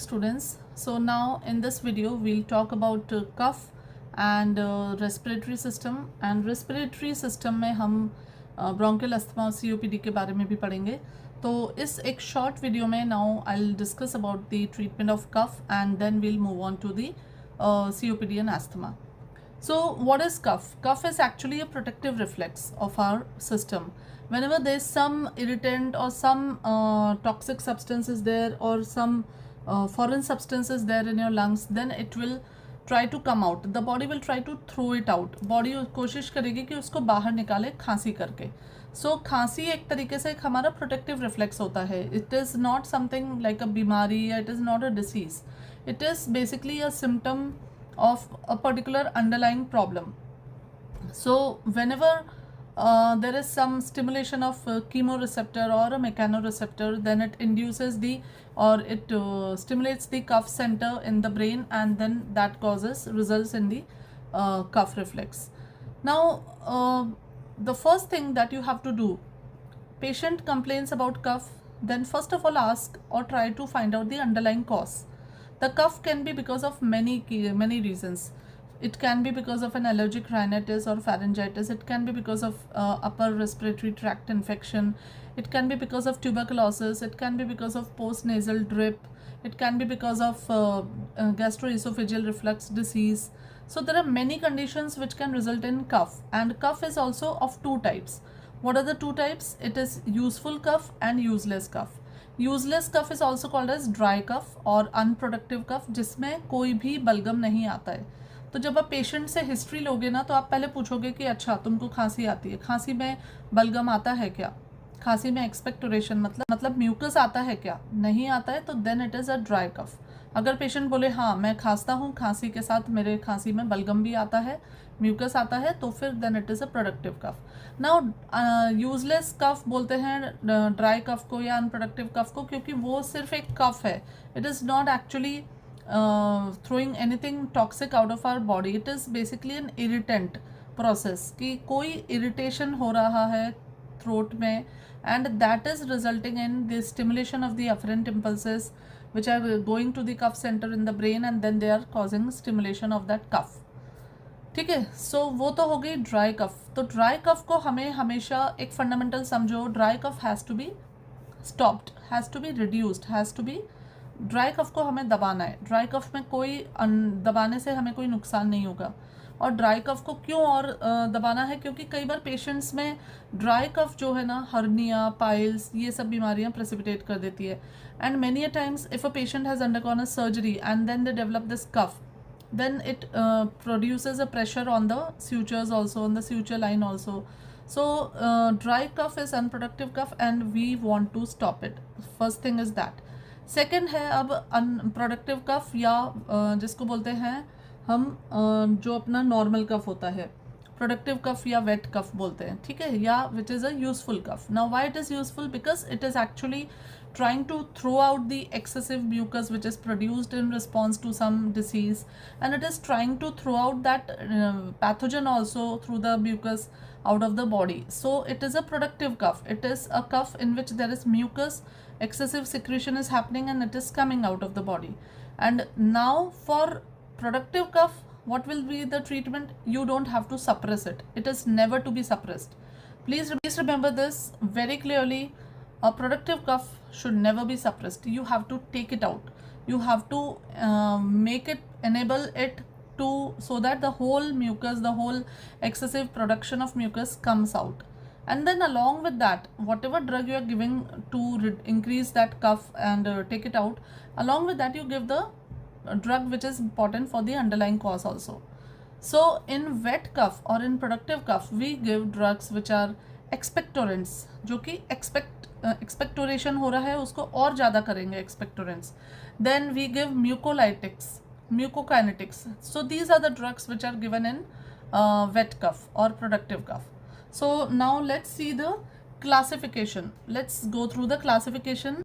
students. So now in this video we'll talk about cough and respiratory system, and respiratory system में हम bronchial asthma और COPD के बारे में भी पढ़ेंगे. तो इस एक short video में now I'll discuss about the treatment of cough and then we'll move on to the COPD and asthma. So what is cough? Cough is actually a protective reflex of our system. Whenever there is some irritant or some toxic substance is there or some foreign substance is there in your lungs, then it will try to come out. The body will try to throw it out. Body कोशिश करेगी कि उसको बाहर निकाले खांसी करके. So खांसी एक तरीके से एक हमारा protective reflex होता है. It is not something like a बीमारी, it is not a disease. It is basically a symptom of a particular underlying problem. So whenever there is some stimulation of chemoreceptor or a mechanoreceptor, then it induces the or it stimulates the cough center in the brain, and then that results in the cough reflex. Now the first thing that you have to do, patient complains about cough, then first of all ask or try to find out the underlying cause. The cough can be because of many reasons. It can be because of an allergic rhinitis or pharyngitis. It can be because of upper respiratory tract infection. It can be because of tuberculosis. It can be because of postnasal drip. It can be because of gastroesophageal reflux disease. So there are many conditions which can result in cough, and cough is also of two types. What are the two types? It is useful cough and useless cough. Useless cough is also called as dry cough और unproductive कफ, जिसमें कोई भी बलगम नहीं आता है. तो जब आप पेशेंट से हिस्ट्री लोगे ना, तो आप पहले पूछोगे कि अच्छा तुमको खांसी आती है, खांसी में बलगम आता है क्या, खांसी में एक्सपेक्टोरेशन मतलब म्यूकस आता है क्या, नहीं आता है तो then it is a dry cough. अगर पेशेंट बोले हाँ मैं खांसता हूँ, खांसी के साथ मेरे खांसी में बलगम भी आता है, म्यूकस आता है, तो फिर then it is a productive cough. Now useless cough बोलते हैं ड्राई कफ को या अनप्रोडक्टिव कफ को, क्योंकि वो सिर्फ एक कफ है. It is not actually throwing anything toxic out of our body. It is basically an irritant process कि कोई irritation हो रहा है throat में, and that is resulting in the stimulation of the afferent impulses which are going to the cough center in the brain, and then they are causing stimulation of that cough. ठीक है. सो वो तो हो गई dry cough. तो dry cough को हमें हमेशा एक फंडामेंटल समझो, dry cough has to be stopped, has to be reduced, has to be. Dry cough को हमें दबाना है. ड्राई कफ में कोई दबाने से हमें कोई नुकसान नहीं होगा. और ड्राई कफ को क्यों और दबाना है, क्योंकि कई बार पेशेंट्स में ड्राई कफ जो है ना, हर्निया, पाइल्स, ये सब बीमारियां प्रेसिपिटेट कर देती है. And many a times if a patient has undergone a surgery and then they develop this cough, then it produces a pressure on the sutures also, on the suture line also. So dry cough is unproductive cough and we want to stop it. First thing is that. Second है अब unproductive cough, या जिसको बोलते हैं हम जो अपना normal cough होता है, productive cough या wet cough बोलते हैं, ठीक है, या which is a useful cough. Now why it is useful? Because it is actually trying to throw out the excessive mucus which is produced in response to some disease, and it is trying to throw out that pathogen also through the mucus out of the body. So it is a productive cough. It is a cough in which there is mucus, excessive secretion is happening, and it is coming out of the body. And now for productive cough, what will be the treatment? You don't have to suppress it. It is never to be suppressed. Please remember this very clearly. A productive cough should never be suppressed. You have to take it out. You have to make it, enable it to, so that the whole mucus, the whole excessive production of mucus comes out. And then along with that, whatever drug you are giving to increase that cough and take it out, along with that you give the drug which is important for the underlying cause also. So in wet cough or in productive cough, we give drugs which are expectorants, जो कि expectoration हो रहा है उसको और ज़्यादा करेंगे expectorants. Then we give mucolytics, mucokinetics. So these are the drugs which are given in wet cough और productive cough. So now let's see the classification. Let's go through the classification.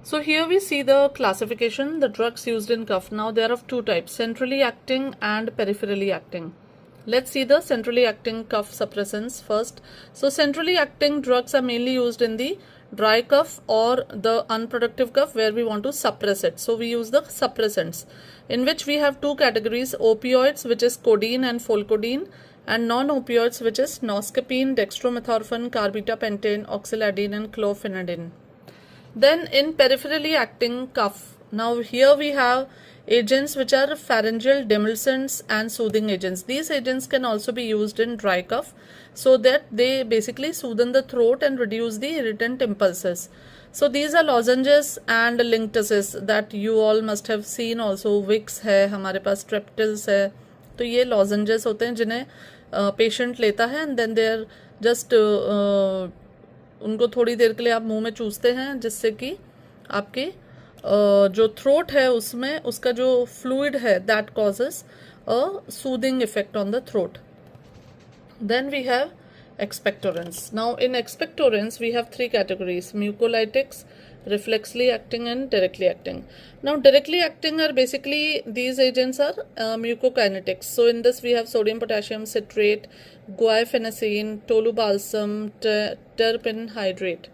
So here we see the classification, the drugs used in cough. Now they are of two types, centrally acting and peripherally acting. Let's see the centrally acting cough suppressants first. So centrally acting drugs are mainly used in the dry cough or the unproductive cough where we want to suppress it. So we use the suppressants, in which we have two categories: opioids, which is codeine and folcodeine, and non-opioids, which is noscapine, dextromethorphan, carbetapentane, oxyladine, and clofenadine. Then in peripherally acting cough, now here we have agents which are pharyngeal demulcents and soothing agents. These agents can also be used in dry cough, so that they basically soothe the throat and reduce the irritant impulses. So these are lozenges and linctuses that you all must have seen also. Vicks है हमारे पास, Streptils है, तो ये lozenges होते हैं जिन्हें patient लेता है, and then they are just उनको थोड़ी देर के लिए आप मुंह में चूसते हैं, जिससे कि आपकी जो थ्रोट है उसमें उसका जो फ्लूइड है that causes a soothing effect on the throat. Then we have expectorants. Now in expectorants we have three categories: mucolytics, reflexly acting, and directly acting. Now directly acting are basically, these agents are mucokinetics. So in this we have sodium potassium citrate, guaifenesin, tolubalsam, terpin hydrate.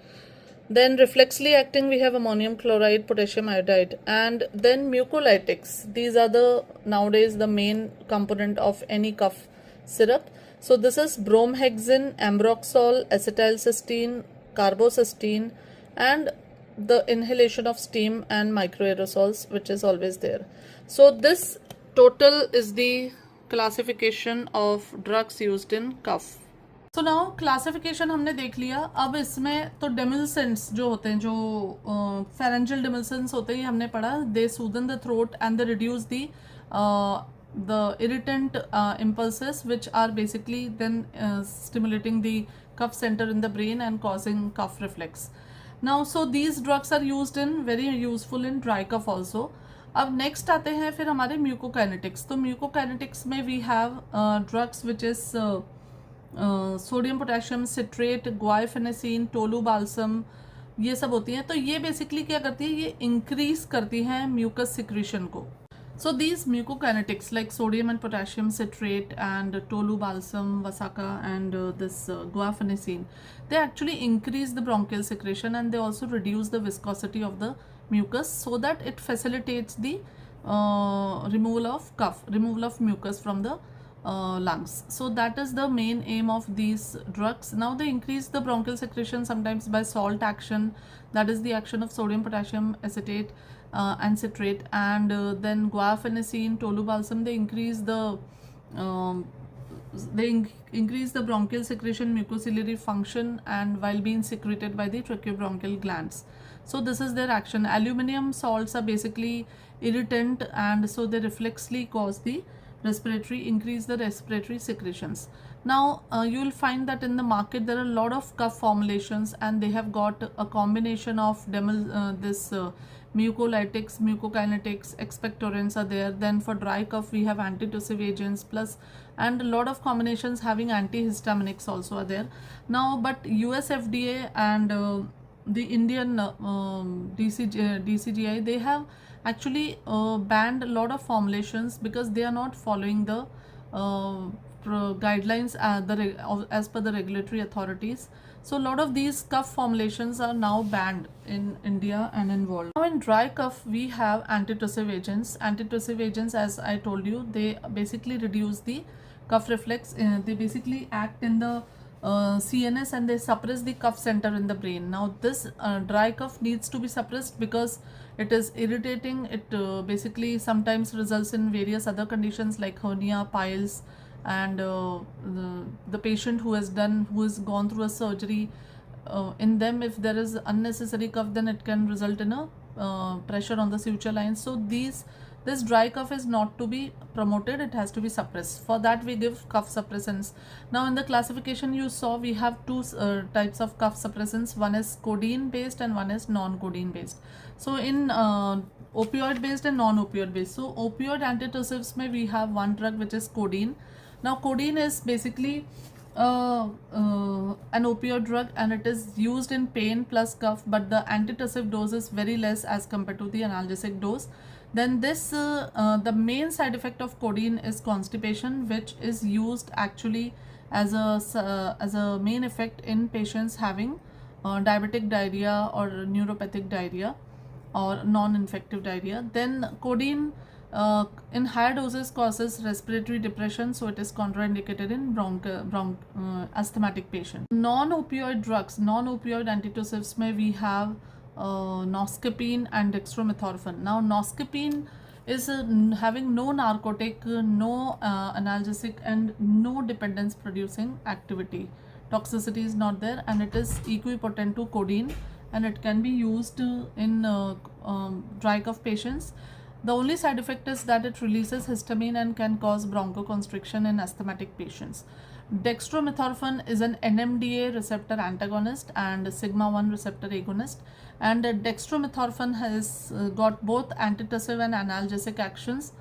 Then reflexly acting we have ammonium chloride, potassium iodide. And then mucolytics, these are the nowadays the main component of any cough syrup. So this is bromhexin, ambroxol, acetylcysteine, carbocisteine, and the inhalation of steam and microaerosols, which is always there. So this total is the classification of drugs used in cough. So now classification हमने देख लिया. अब इसमें तो demulcents जो होते हैं, जो pharyngeal demulcents होते हैं, ये हमने पढ़ा. They soothe the throat and they reduce the irritant impulses, which are basically then stimulating the cough center in the brain and causing cough reflex. Now so these drugs are used in, very useful in dry cough also. अब next आते हैं फिर हमारे mucokinetics. तो mucokinetics में we have drugs which is sodium potassium citrate, guaifenesin, tolu balsam, ये सब होती हैं. तो ये बेसिकली क्या करती है, ये इंक्रीज करती हैं म्यूकस सिक्रीशन को. So these mucokinetics like sodium and potassium citrate and tolubalsam, Vasaka, and this guaifenesin, they actually increase the bronchial secretion, and they also reduce the viscosity of the mucus, so that it facilitates the removal of mucus from the lungs. So that is the main aim of these drugs. Now they increase the bronchial secretion sometimes by salt action, that is the action of sodium potassium acetate and citrate, and then guaifenesin, tolubalsam, they increase the bronchial secretion, mucociliary function, and while being secreted by the tracheobronchial glands. So this is their action. Aluminium salts are basically irritant, and so they reflexly cause the increase the respiratory secretions. Now you will find that in the market there are a lot of cough formulations, and they have got a combination of mucolytics, mucokinetics, expectorants are there. Then for dry cough we have antitussive agents plus, and a lot of combinations having antihistaminics also are there. Now but US FDA and the Indian DCGI, they have actually banned a lot of formulations because they are not following the guidelines as per the regulatory authorities. So a lot of these cough formulations are now banned in India and in world. Now in dry cough we have antitussive agents. Antitussive agents, as I told you, they basically reduce the cough reflex. They basically act in the CNS, and they suppress the cough center in the brain. Now this dry cough needs to be suppressed because it is irritating. It basically sometimes results in various other conditions like hernia, piles, and the patient who has gone through a surgery, in them if there is unnecessary cough, then it can result in a pressure on the suture lines. So this dry cough is not to be promoted, it has to be suppressed. For that we give cough suppressants. Now in the classification you saw we have two types of cough suppressants. One is codeine based and one is non-codeine based. So in opioid based and non-opioid based. So opioid antitussives mein we have one drug which is codeine. Now codeine is basically an opioid drug, and it is used in pain plus cough, but the antitussive dose is very less as compared to the analgesic dose. Then this the main side effect of codeine is constipation, which is used actually as a main effect in patients having diabetic diarrhea or neuropathic diarrhea or non-infective diarrhea. Then codeine in higher doses causes respiratory depression, so it is contraindicated in asthmatic patient. Non-opioid drugs, non-opioid antitussives may we have noscapine and dextromethorphan. Now noscapine is having no narcotic, no analgesic and no dependence producing activity. Toxicity is not there and it is equipotent to codeine and it can be used in dry cough patients. The only side effect is that it releases histamine and can cause bronchoconstriction in asthmatic patients. Dextromethorphan is an NMDA receptor antagonist and sigma-1 receptor agonist, and dextromethorphan has got both antitussive and analgesic actions.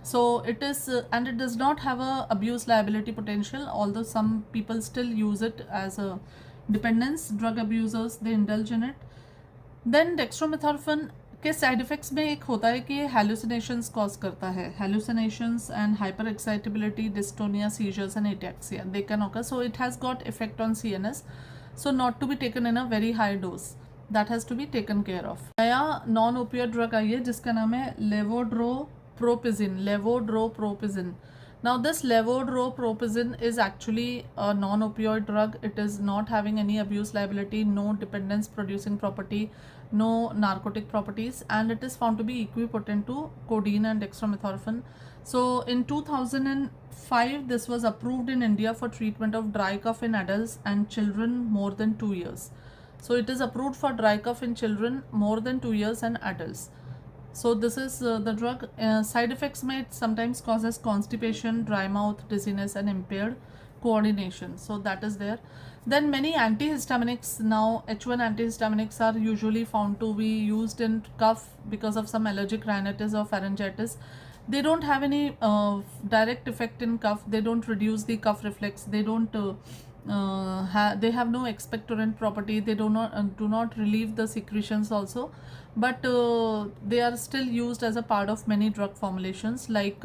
So it is and it does not have a abuse liability potential, although some people still use it as a dependence. Drug abusers, they indulge in it. Then dextromethorphan के side effects में एक होता है कि ये hallucinations cause करता है, hallucinations and hyper excitability, dystonia, seizures and ataxia, they can occur. So it has got effect on CNS, so not to be taken in a very high dose, that has to be taken care of. नया non opioid drug आई है जिसका नाम है लेवोड्रोप्रोपिजिन. Now this levodropropisin is actually a non-opioid drug. It is not having any abuse liability, no dependence producing property, no narcotic properties, and it is found to be equipotent to codeine and dextromethorphan. So in 2005 this was approved in India for treatment of dry cough in adults and children more than 2 years. So it is approved for dry cough in children more than 2 years and adults. So this is the drug. Side effects may sometimes causes constipation, dry mouth, dizziness and impaired coordination. So that is there. Then many antihistaminics, now H1 antihistaminics are usually found to be used in cough because of some allergic rhinitis or pharyngitis. They don't have any direct effect in cough. They don't reduce the cough reflex. They don't they have no expectorant property. They do not relieve the secretions also, but they are still used as a part of many drug formulations like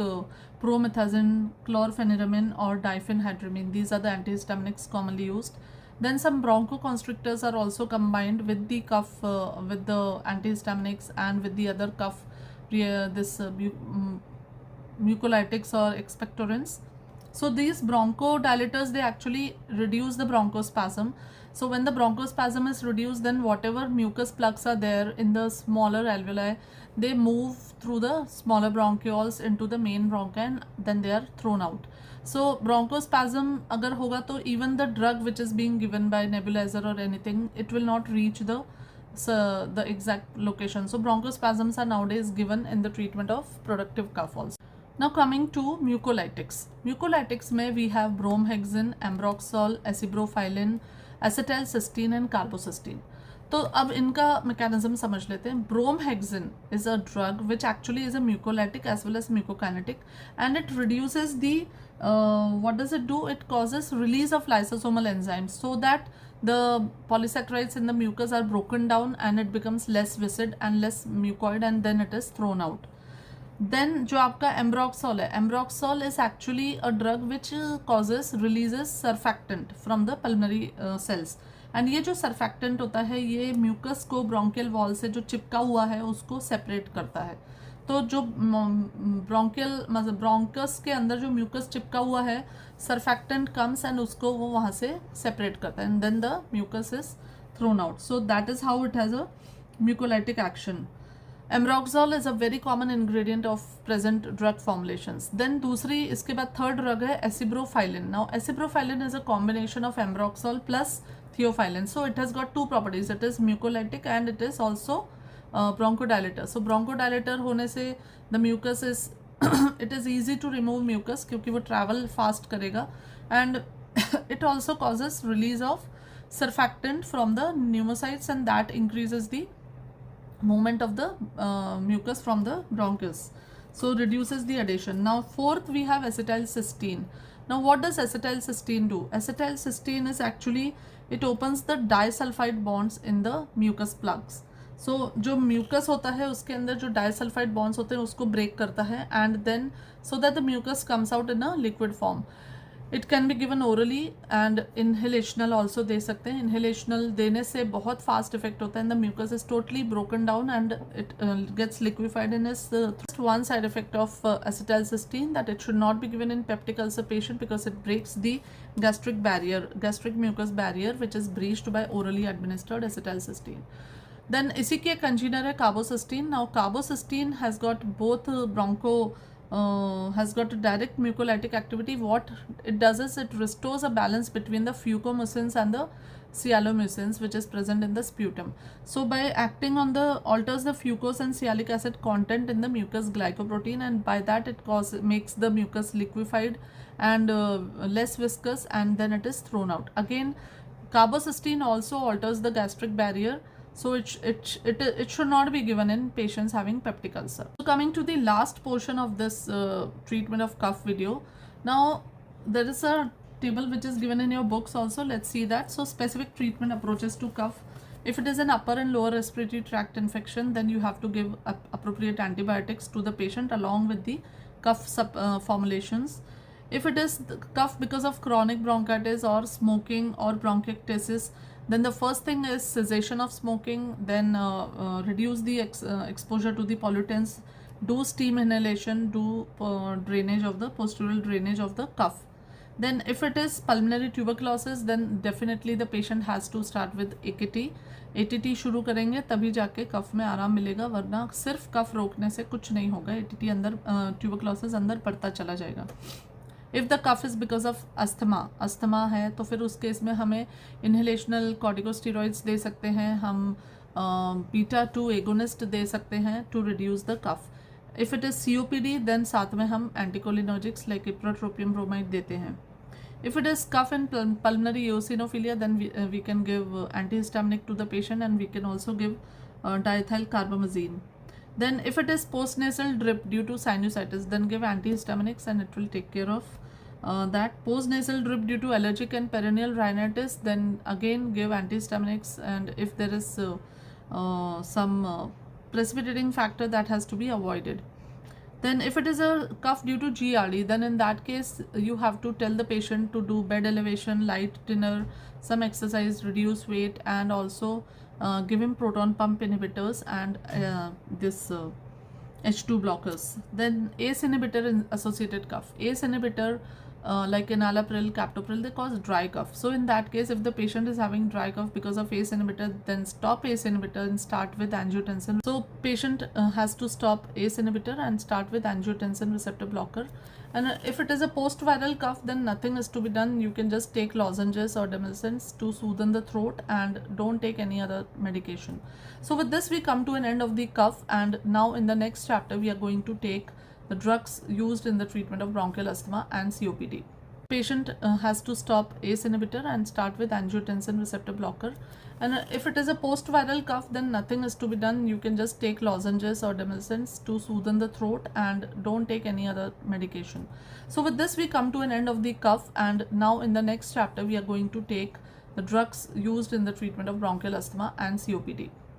promethazine, chlorpheniramine or diphenhydramine. These are the antihistaminics commonly used. Then some bronchoconstrictors are also combined with the cough with the antihistaminics and with the other cough mucolytics or expectorants. So these bronchodilators, they actually reduce the bronchospasm. So when the bronchospasm is reduced, then whatever mucus plugs are there in the smaller alveoli, they move through the smaller bronchioles into the main bronchi and then they are thrown out. So bronchospasm agar hoga to even the drug which is being given by nebulizer or anything, it will not reach the exact location. So bronchospasms are nowadays given in the treatment of productive cough also. Now coming to mucolytics. Mucolytics में we have bromhexin, ambroxol, acebrophylline, acetylcysteine and carbocysteine. तो अब इनका mechanism समझ लेते हैं. Bromhexin is a drug which actually is a mucolytic as well as mucokinetic, and it reduces the what does it do? It causes release of lysosomal enzymes so that the polysaccharides in the mucus are broken down and it becomes less viscid and less mucoid and then it is thrown out. Then जो आपका ambroxol है, ambroxol is actually a drug which releases surfactant from the pulmonary cells. And ये जो surfactant होता है ये mucus को bronchial wall से जो चिपका हुआ है उसको सेपरेट करता है. तो जो ब्रोंकियल मतलब ब्रोंकस के अंदर जो म्यूकस चिपका हुआ है, सर्फैक्टेंट कम्स एंड उसको वो वहाँ से सेपरेट करता है and then the mucus is thrown out. So that is how it has a mucolytic action. Ambroxol is a very common ingredient of present drug formulations. Then दूसरी इसके बाद third drug है acebrophylline. Now acebrophylline is a combination of ambroxol plus theophylline. So it has got two properties. It is mucolytic and it is also bronchodilator. So bronchodilator होने से the mucus is it is easy to remove mucus क्योंकि वो travel fast करेगा and it also causes release of surfactant from the pneumocytes and that increases the movement of the mucus from the bronchus, so reduces the adhesion. Now fourth we have acetylcysteine. Now what does acetylcysteine do? Acetylcysteine is actually it opens the disulfide bonds in the mucus plugs. So जो mucus होता है उसके अंदर जो disulfide bonds होते हैं उसको break करता है and then so that the mucus comes out in a liquid form. It can be given orally and inhalational also they सकते हैं. इनहेलेशनल देने से बहुत फास्ट इफेक्ट होता है and the mucus is totally broken down and it gets liquefied in is one side effect of acetylcysteine, that it should not be given in peptic ulcer patient because it breaks the gastric mucus barrier which is breached by orally administered acetylcysteine. Then इसी के congener है carbocysteine. Now carbocysteine has got both has got a direct mucolytic activity. What it does is it restores a balance between the fucomucins and the sialomucins which is present in the sputum. So by acting on the alters the fucose and sialic acid content in the mucus glycoprotein, and by that it makes the mucus liquefied and less viscous, and then it is thrown out. Again, carbocysteine also alters the gastric barrier, so it should not be given in patients having peptic ulcer. So coming to the last portion of this treatment of cough video, now there is a table which is given in your books also. Let's see that. So specific treatment approaches to cough. If it is an upper and lower respiratory tract infection, then you have to give appropriate antibiotics to the patient along with the cough formulations. If it is cough because of chronic bronchitis or smoking or bronchiectasis, then the first thing is cessation of smoking, then reduce the exposure to the pollutants, do steam inhalation, do drainage of the postural drainage of the cough. Then if it is pulmonary tuberculosis, then definitely the patient has to start with AKT. ATT शुरू करेंगे तभी जाके कफ में आराम मिलेगा, वरना सिर्फ कफ रोकने से कुछ नहीं होगा. ATT अंदर ट्यूबरक्लोसिस अंदर बढ़ता चला जाएगा. If the cough is because of asthma है तो फिर उस केस में हमें इन्हेलेशनल कॉर्टिकोस्टेरॉइड्स दे सकते हैं, हम बीटा-2 एगोनिस्ट दे सकते हैं to reduce the cough. If it is COPD, then साथ में हम एंटीकोलिनर्जिक्स लाइक इप्रोट्रोपियम ब्रोमाइड देते हैं. If it is cough and pulmonary eosinophilia, then we can give antihistaminic to the patient, and we can also give diethyl carbamazine. Then if it is postnasal drip due to sinusitis, then give antihistaminics and it will take care of that. Postnasal drip due to allergic and perennial rhinitis, then again give antihistaminics, and if there is some precipitating factor, that has to be avoided. Then if it is a cough due to GERD, then in that case you have to tell the patient to do bed elevation, light dinner, some exercise, reduce weight, and also give him proton pump inhibitors and this H2 blockers. Then ACE inhibitor in associated cough. ACE inhibitor like enalapril, captopril, they cause dry cough. So in that case, if the patient is having dry cough because of ACE inhibitor, then stop ACE inhibitor and start with angiotensin. So patient has to stop ACE inhibitor and start with angiotensin receptor blocker. And if it is a post-viral cough, then nothing is to be done. You can just take lozenges or demulcents to soothe the throat, and don't take any other medication. So with this, we come to an end of the cough, and now in the next chapter, we are going to take the drugs used in the treatment of bronchial asthma and COPD. Patient has to stop ACE inhibitor and start with angiotensin receptor blocker. And if it is a post-viral cough, then nothing is to be done. You can just take lozenges or demulcents to soothe the throat, and don't take any other medication. So with this, we come to an end of the cough, and now in the next chapter, we are going to take the drugs used in the treatment of bronchial asthma and COPD.